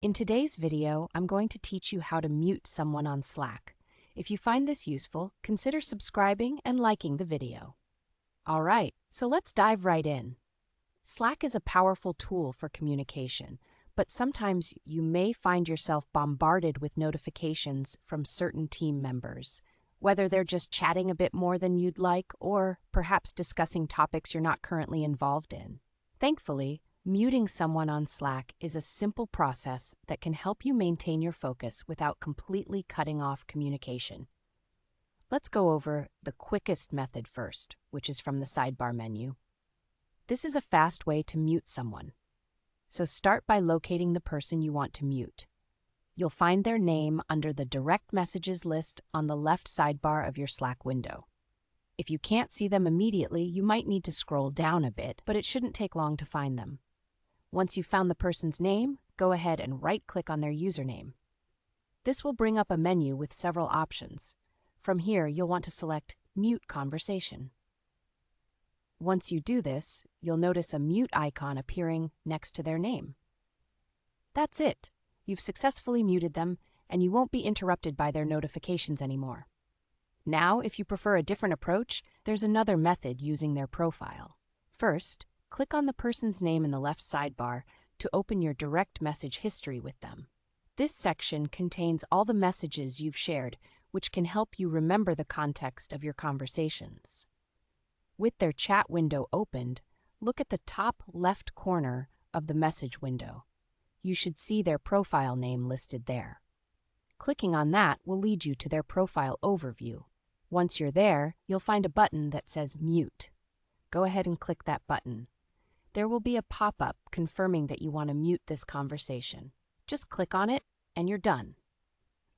In today's video, I'm going to teach you how to mute someone on Slack. If you find this useful, consider subscribing and liking the video. All right, so let's dive right in. Slack is a powerful tool for communication, but sometimes you may find yourself bombarded with notifications from certain team members, whether they're just chatting a bit more than you'd like or perhaps discussing topics you're not currently involved in. Thankfully, muting someone on Slack is a simple process that can help you maintain your focus without completely cutting off communication. Let's go over the quickest method first, which is from the sidebar menu. This is a fast way to mute someone. So start by locating the person you want to mute. You'll find their name under the Direct Messages list on the left sidebar of your Slack window. If you can't see them immediately, you might need to scroll down a bit, but it shouldn't take long to find them. Once you've found the person's name, go ahead and right-click on their username. This will bring up a menu with several options. From here, you'll want to select Mute Conversation. Once you do this, you'll notice a mute icon appearing next to their name. That's it. You've successfully muted them, and you won't be interrupted by their notifications anymore. Now, if you prefer a different approach, there's another method using their profile. First, click on the person's name in the left sidebar to open your direct message history with them. This section contains all the messages you've shared, which can help you remember the context of your conversations. With their chat window opened, look at the top left corner of the message window. You should see their profile name listed there. Clicking on that will lead you to their profile overview. Once you're there, you'll find a button that says Mute. Go ahead and click that button. There will be a pop-up confirming that you want to mute this conversation. Just click on it, and you're done.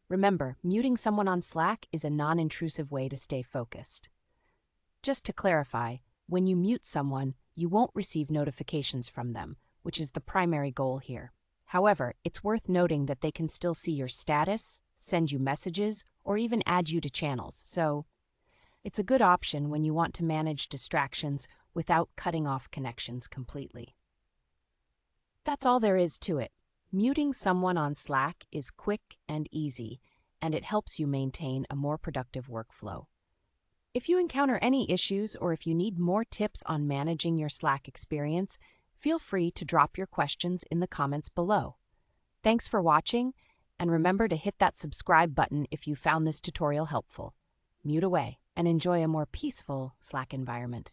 Remember, muting someone on Slack is a non-intrusive way to stay focused. Just to clarify, when you mute someone, you won't receive notifications from them, which is the primary goal here. However, it's worth noting that they can still see your status, send you messages, or even add you to channels, so it's a good option when you want to manage distractions without cutting off connections completely. That's all there is to it. Muting someone on Slack is quick and easy, and it helps you maintain a more productive workflow. If you encounter any issues or if you need more tips on managing your Slack experience, feel free to drop your questions in the comments below. Thanks for watching, and remember to hit that subscribe button if you found this tutorial helpful. Mute away and enjoy a more peaceful Slack environment.